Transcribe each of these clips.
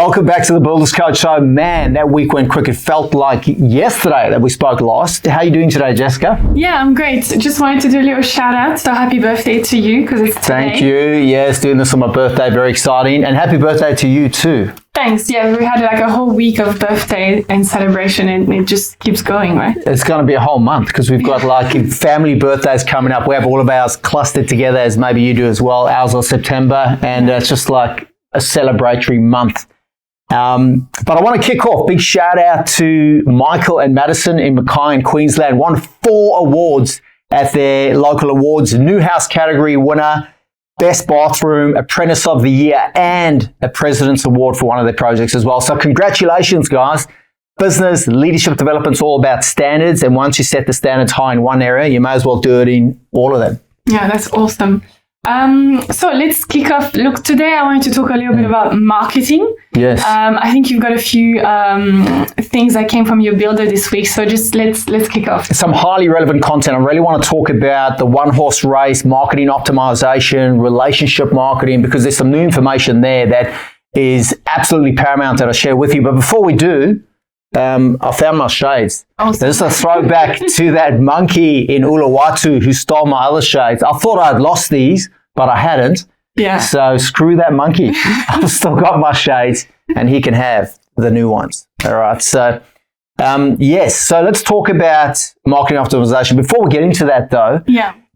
Welcome back to the Builders Coach Show. Man, that week went quick. It felt like yesterday that we spoke last. How are you doing today, Jessica? Yeah, I'm great. Just wanted to do a little shout out. So happy birthday to you because it's today. Thank you. Yes, doing this on my birthday. Very exciting. And happy birthday to you too. Thanks. Yeah, we had like a whole week of birthday and celebration and it just keeps going, right? It's going to be a whole month because we've got like family birthdays coming up. We have all of ours clustered together as maybe you do as well. Ours are September and it's just like a celebratory month. But I want to kick off. Big shout out to Michael and Madison in Mackay in Queensland. Won 4 awards at their local awards. New House category winner, Best Bathroom, Apprentice of the Year, and a President's Award for one of their projects as well. So congratulations, guys. Business leadership development's all about standards. And once you set the standards high in one area, you may as well do it in all of them. Yeah, that's awesome. So let's kick off. Look, today I wanted to talk a little bit about marketing. Yes. I think you've got a few things that came from your builder this week. So just let's kick off. Some highly relevant content. I really want to talk about the one-horse race, marketing optimization, relationship marketing, because there's some new information there that is absolutely paramount that I'll share with you. But before we do, I found my shades. Awesome. There's a throwback to that monkey in Uluwatu who stole my other shades. I thought I'd lost these, but I hadn't. Yeah. So screw that monkey. I've still got my shades and he can have the new ones. All right. So, yes. So let's talk about marketing optimization. Before we get into that though,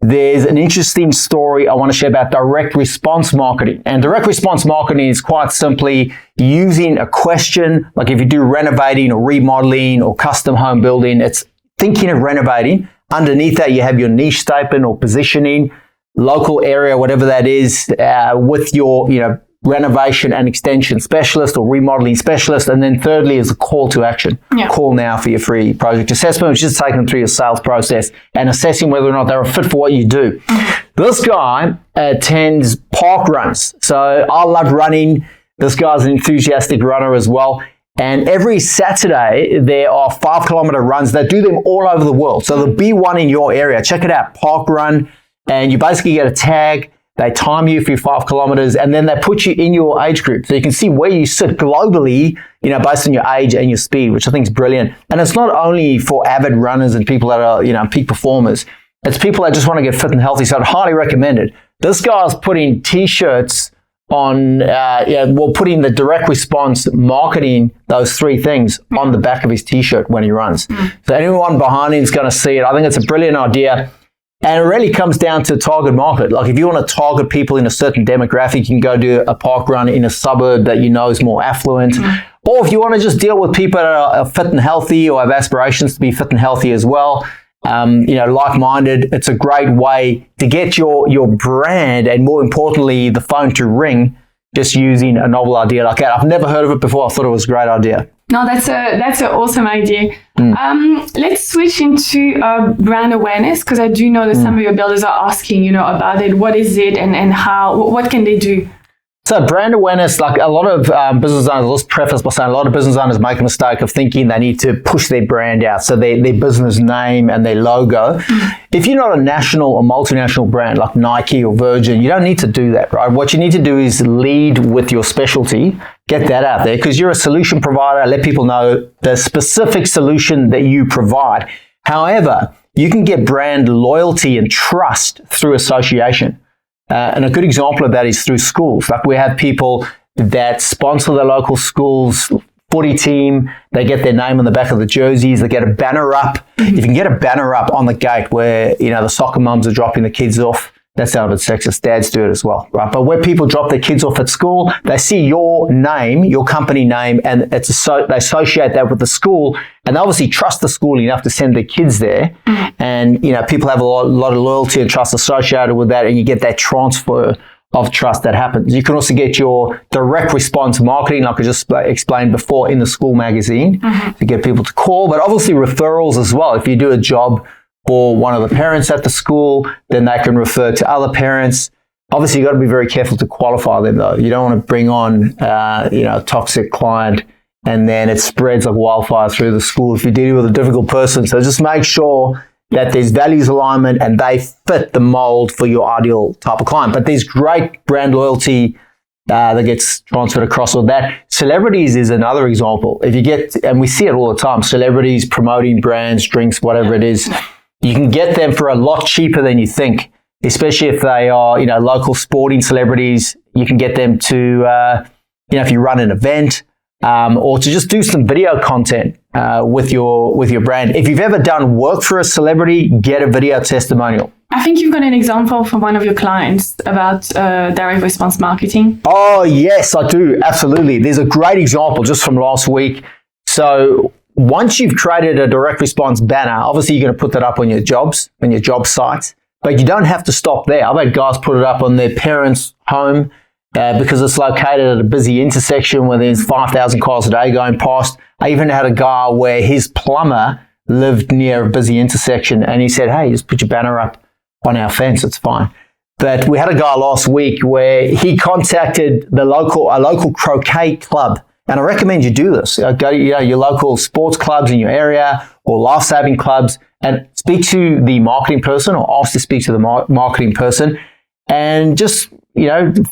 there's an interesting story I want to share about direct response marketing. And direct response marketing is quite simply using a question, like if you do renovating or remodeling or custom home building, it's thinking of renovating. Underneath that, you have your niche statement or positioning, local area, whatever that is, with your, renovation and extension specialist or remodeling specialist. And then thirdly is a call to action. Yeah. Call now for your free project assessment, which is taking them through your sales process and assessing whether or not they're a fit for what you do. This guy attends park runs. So I love running. This guy's an enthusiastic runner as well. And every Saturday, there are 5-kilometer runs. They do them all over the world. So there'll be one in your area. Check it out, Park Run. And you basically get a tag. They time you for your 5 kilometers, and then they put you in your age group. So you can see where you sit globally, based on your age and your speed, which I think is brilliant. And it's not only for avid runners and people that are, peak performers. It's people that just want to get fit and healthy. So I'd highly recommend it. This guy's putting T-shirts on, putting the direct response marketing, those 3 things on the back of his T-shirt when he runs. So anyone behind him is going to see it. I think it's a brilliant idea. And it really comes down to target market. Like if you want to target people in a certain demographic, you can go do a park run in a suburb that you know is more affluent. Or if you want to just deal with people that are fit and healthy or have aspirations to be fit and healthy as well, like-minded, it's a great way to get your brand and more importantly, the phone to ring just using a novel idea like that. I've never heard of it before. I thought it was a great idea. No, that's an awesome idea. Let's switch into brand awareness because I do know that some of your builders are asking, about it. What is it and how? What can they do? So brand awareness, like a lot of business owners, let's preface by saying a lot of business owners make a mistake of thinking they need to push their brand out, so their business name and their logo. If you're not a national or multinational brand like Nike or Virgin, you don't need to do that, right? What you need to do is lead with your specialty, get that out there because you're a solution provider, let people know the specific solution that you provide. However, you can get brand loyalty and trust through association. And a good example of that is through schools. Like we have people that sponsor the local schools footy team. They get their name on the back of the jerseys. They get a banner up. If you can get a banner up on the gate where, the soccer mums are dropping the kids off, that sounds a bit sexist. Dads do it as well, right? But where people drop their kids off at school, they see your name, your company name, and they associate that with the school, and they obviously trust the school enough to send their kids there. And, people have a lot of loyalty and trust associated with that, and you get that transfer of trust that happens. You can also get your direct response marketing, like I just explained before, in the school magazine to get people to call, but obviously referrals as well. If you do a job for one of the parents at the school, then they can refer to other parents. Obviously, you've got to be very careful to qualify them, though. You don't want to bring on, a toxic client and then it spreads like wildfire through the school if you're dealing with a difficult person. So just make sure that there's values alignment and they fit the mold for your ideal type of client. But there's great brand loyalty that gets transferred across all that. Celebrities is another example. If you get, and we see it all the time, celebrities promoting brands, drinks, whatever it is, you can get them for a lot cheaper than you think, especially if they are, local sporting celebrities. You can get them to, if you run an event, or to just do some video content with your brand. If you've ever done work for a celebrity, get a video testimonial. I think you've got an example from one of your clients about direct response marketing. Oh, yes, I do. Absolutely. There's a great example just from last week. So once you've created a direct response banner, obviously you're going to put that up on your jobs, on your job sites, but you don't have to stop there. I've had guys put it up on their parents' home because it's located at a busy intersection where there's 5,000 cars a day going past. I even had a guy where his plumber lived near a busy intersection and he said, hey, just put your banner up on our fence, it's fine. But we had a guy last week where he contacted a local croquet club. And I recommend you do this. Go to your local sports clubs in your area or life-saving clubs and speak to the marketing person or ask to speak to the marketing person and just,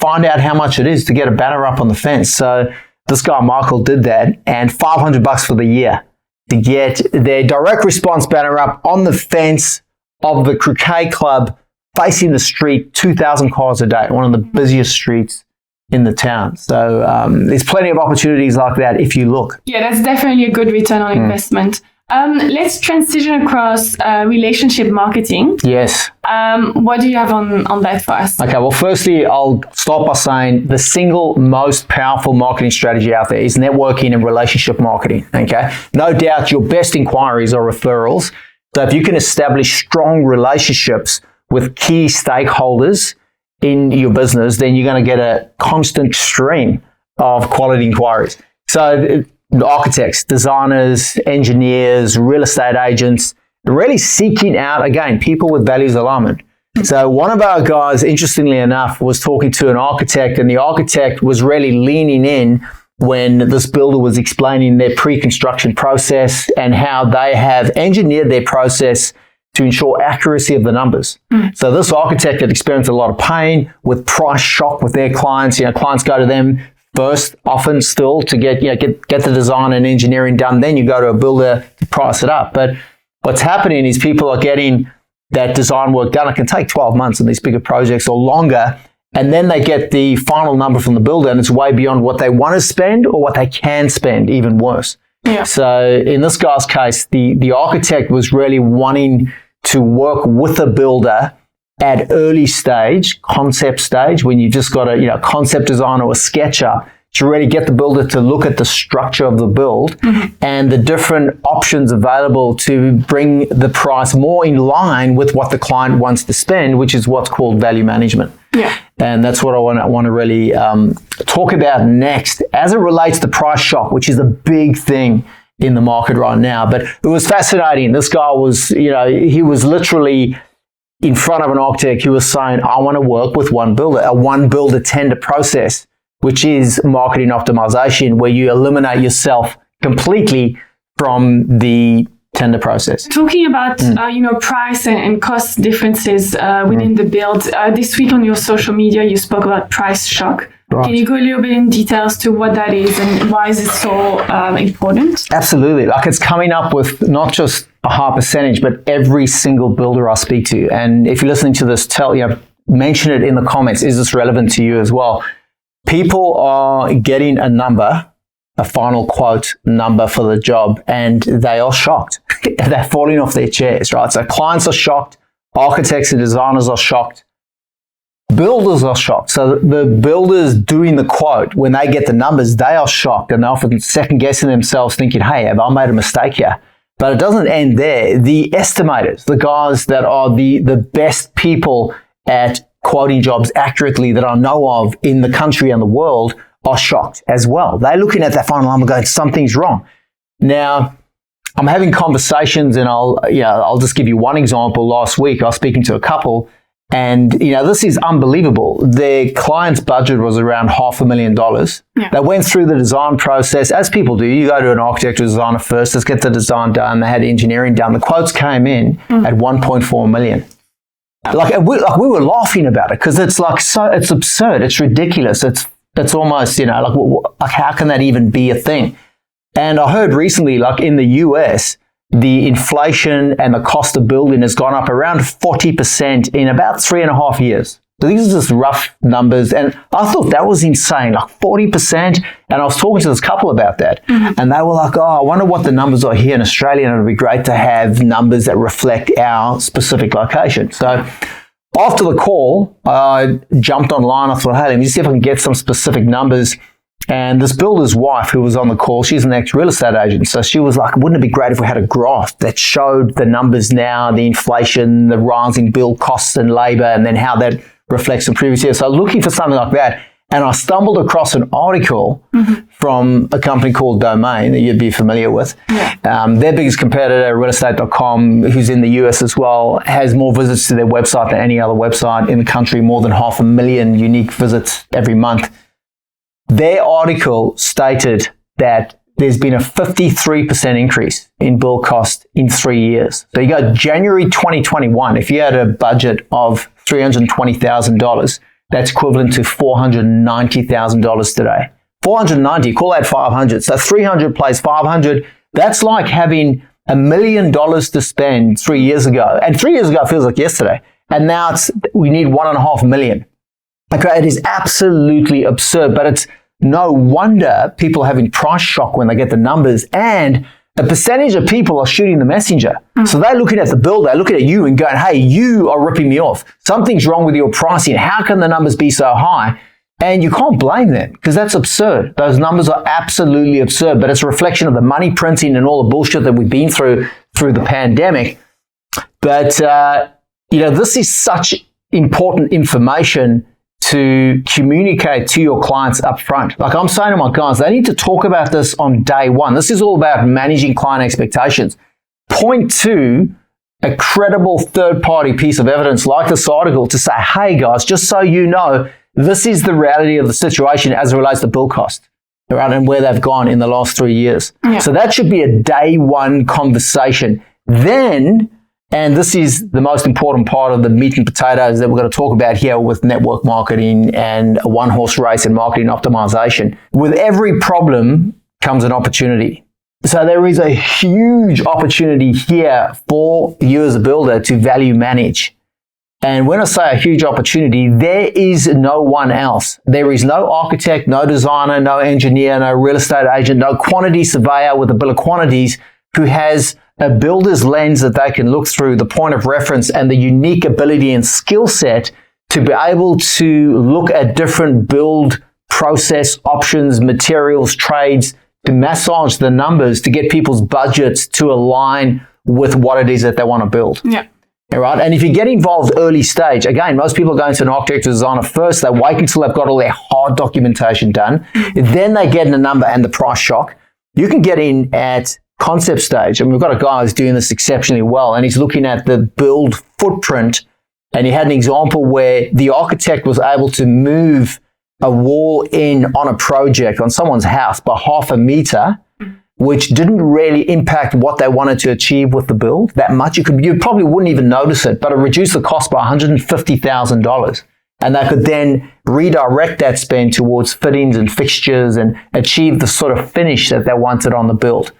find out how much it is to get a banner up on the fence. So this guy, Michael, did that, and $500 for the year to get their direct response banner up on the fence of the croquet club facing the street, 2,000 cars a day, one of the busiest streets in the town. So there's plenty of opportunities like that if you look. Yeah, that's definitely a good return on investment. Let's transition across relationship marketing. Yes. What do you have on that for us? Okay, well, firstly, I'll start by saying the single most powerful marketing strategy out there is networking and relationship marketing, okay? No doubt your best inquiries are referrals. So if you can establish strong relationships with key stakeholders in your business, then you're going to get a constant stream of quality inquiries. So architects, designers, engineers, real estate agents, really seeking out, again, people with values alignment. So one of our guys, interestingly enough, was talking to an architect, and the architect was really leaning in when this builder was explaining their pre-construction process and how they have engineered their process to ensure accuracy of the numbers. So this architect had experienced a lot of pain with price shock with their clients. Clients go to them first, often still, to get the design and engineering done. Then you go to a builder to price it up. But what's happening is people are getting that design work done. It can take 12 months in these bigger projects or longer. And then they get the final number from the builder, and it's way beyond what they want to spend or what they can spend, even worse. Yeah. So in this guy's case, the architect was really wanting to work with a builder at early stage, concept stage, when you've just got a concept design or a SketchUp, to really get the builder to look at the structure of the build and the different options available to bring the price more in line with what the client wants to spend, which is what's called value management. Yeah. And that's what I want to really talk about next as it relates to price shock, which is a big thing in the market right now. But it was fascinating. This guy was, he was literally in front of an architect. He was saying, I want to work with one builder, a one builder tender process, which is marketing optimization, where you eliminate yourself completely from the tender process. Talking about price and cost differences within the build, this week on your social media you spoke about price shock. Right. Can you go a little bit in details to what that is and why is it so important? Absolutely. Like, it's coming up with not just a high percentage, but every single builder I speak to. And if you're listening to this, mention it in the comments. Is this relevant to you as well? People are getting a number, a final quote number for the job, and they are shocked. They're falling off their chairs, right? So clients are shocked, architects and designers are shocked, builders are shocked. So the builders doing the quote, when they get the numbers, they are shocked, and they're often second guessing themselves, thinking, hey, have I made a mistake here? But it doesn't end there. The estimators, the guys that are the best people at quoting jobs accurately that I know of in the country and the world, are shocked as well. They're looking at that final number going, something's wrong. Now, I'm having conversations, and I'll just give you one example. Last week, I was speaking to a couple, and this is unbelievable. Their client's budget was around $500,000. Yeah. They went through the design process, as people do. You go to an architect or designer first, let's get the design done. They had engineering done. The quotes came in at $1.4 million. Like we were laughing about it because it's absurd. It's ridiculous. It's It's almost, like how can that even be a thing? And I heard recently, like in the US, the inflation and the cost of building has gone up around 40% in about 3.5 years. So these are just rough numbers. And I thought that was insane, like 40%. And I was talking to this couple about that. And they were like, I wonder what the numbers are here in Australia. And it would be great to have numbers that reflect our specific location. So after the call, I jumped online. I thought, hey, let me see if I can get some specific numbers. And this builder's wife who was on the call, she's an ex-real estate agent. So she was like, wouldn't it be great if we had a graph that showed the numbers now, the inflation, the rising build costs and labor, and then how that reflects in previous years. So looking for something like that. And I stumbled across an article from a company called Domain that you'd be familiar with. Their biggest competitor, realestate.com, who's in the US as well, has more visits to their website than any other website in the country, more than 500,000 unique visits every month. Their article stated that there's been a 53% increase in build cost in 3 years. So you go January 2021, if you had a budget of $320,000, that's equivalent to $490,000 today. 490, call that 500. So 300 plus 500, that's like having $1 million to spend 3 years ago. And 3 years ago feels like yesterday. And now we need $1.5 million. Okay, it is absolutely absurd, but it's no wonder people are having price shock when they get the numbers, and a percentage of people are shooting the messenger. So they're looking at the builder, looking at you and going, hey, you are ripping me off. Something's wrong with your pricing. How can the numbers be so high? And you can't blame them because that's absurd. Those numbers are absolutely absurd, but it's a reflection of the money printing and all the bullshit that we've been through the pandemic. But, this is such important information to communicate to your clients up front. Like I'm saying to my guys, they need to talk about this on day one. This is all about managing client expectations. Point two, a credible third-party piece of evidence like this article to say, hey guys, just so you know, this is the reality of the situation as it relates to build cost, right, and where they've gone in the last 3 years. So that should be a day one conversation. Then, and this is the most important part of the meat and potatoes that we're going to talk about here with network marketing and a one-horse race and marketing optimization. With every problem comes an opportunity. So there is a huge opportunity here for you as a builder to value manage. And when I say a huge opportunity, there is no one else. There is no architect, no designer, no engineer, no real estate agent, no quantity surveyor with a bill of quantities who has a builder's lens that they can look through, the point of reference and the unique ability and skill set to be able to look at different build process options, materials, trades, to massage the numbers to get people's budgets to align with what it is that they want to build. All right. And if you get involved early stage, again, most people go into an architect or designer first. They wait until they've got all their hard documentation done. Then they get in the number and the price shock. You can get in at concept stage. And we've got a guy who's doing this exceptionally well, and he's looking at the build footprint. And he had an example where the architect was able to move a wall in on a project on someone's house by 0.5 meter, which didn't really impact what they wanted to achieve with the build that much. You probably wouldn't even notice it, but it reduced the cost by $150,000. And they could then redirect that spend towards fittings and fixtures and achieve the sort of finish that they wanted on the build.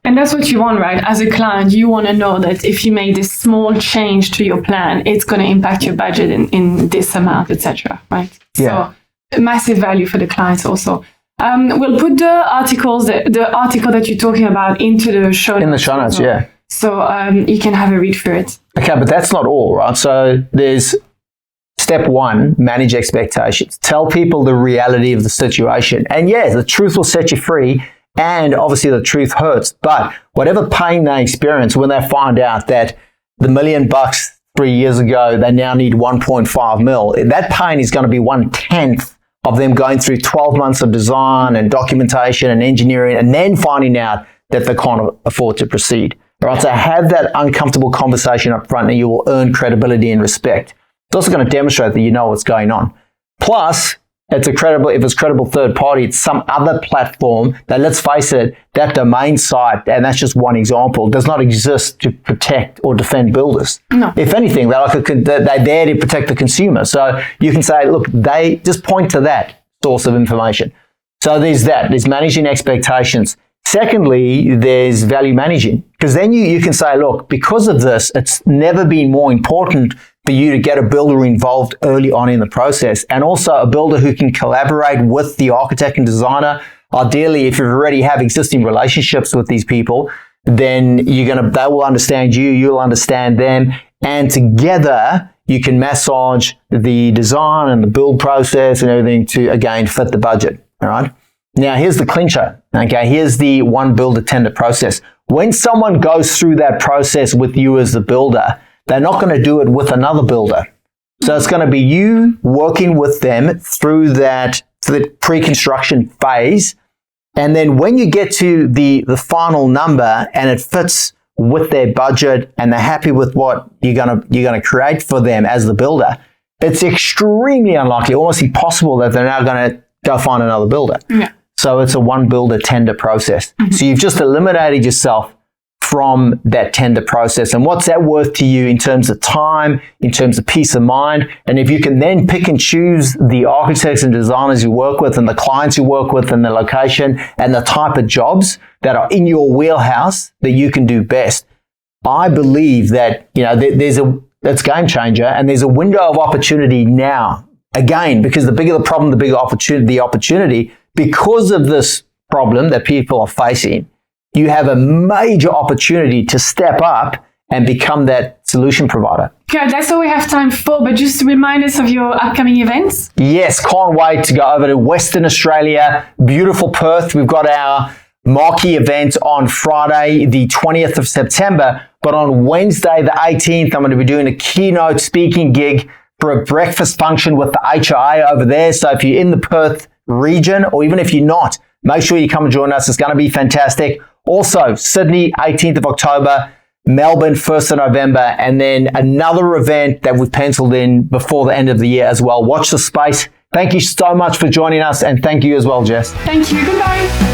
And that's what you want, right? As a client, you want to know that if you make this small change to your plan, it's going to impact your budget in this amount, etc. Right? Yeah. So massive value for the clients also. We'll put the article that you're talking about into the show notes. In the show notes, yeah. So you can have a read through it. Okay, but that's not all, right? So there's step one, manage expectations. Tell people the reality of the situation. And yeah, the truth will set you free. And obviously the truth hurts, but whatever pain they experience when they find out that the $1 million 3 years ago, they now need 1.5 mil, that pain is going to be 1/10 of them going through 12 months of design and documentation and engineering and then finding out that they can't afford to proceed. Right? So have that uncomfortable conversation up front and you will earn credibility and respect. It's also going to demonstrate that you know what's going on. Plus, if it's credible third party, it's some other platform that, let's face it, that domain site, and that's just one example, does not exist to protect or defend builders. No. If anything, they're there to protect the consumer. So you can say, look, they just point to that. source of information. So there's that. There's managing expectations. Secondly, there's value managing, because then you can say, look, because of this, it's never been more important for you to get a builder involved early on in the process, and also a builder who can collaborate with the architect and designer. Ideally, if you already have existing relationships with these people, then they will understand you, you'll understand them, and together you can massage the design and the build process and everything to, again, fit the budget. All right. Now, here's the clincher. Okay. Here's the one builder tender process. When someone goes through that process with you as the builder, they're not going to do it with another builder. So it's going to be you working with them through the pre-construction phase. And then when you get to the final number and it fits with their budget and they're happy with what you're gonna create for them as the builder, it's extremely unlikely, almost impossible, that they're now going to go find another builder. Yeah. So it's a one builder tender process. Mm-hmm. So you've just eliminated yourself from that tender process. And what's that worth to you in terms of time, in terms of peace of mind? And if you can then pick and choose the architects and designers you work with and the clients you work with and the location and the type of jobs that are in your wheelhouse that you can do best, I believe that, that's game changer, and there's a window of opportunity now. Again, because the bigger the problem, the bigger the opportunity. Because of this problem that people are facing, you have a major opportunity to step up and become that solution provider. Okay, that's all we have time for, but just remind us of your upcoming events. Yes, can't wait to go over to Western Australia, beautiful Perth. We've got our marquee event on Friday, the 20th of September, but on Wednesday, the 18th, I'm going to be doing a keynote speaking gig for a breakfast function with the HIA over there. So if you're in the Perth region, or even if you're not, make sure you come and join us. It's going to be fantastic. Also, Sydney, 18th of October, Melbourne, 1st of November, and then another event that we've penciled in before the end of the year as well. Watch the space. Thank you so much for joining us, and thank you as well, Jess. Thank you. Goodbye.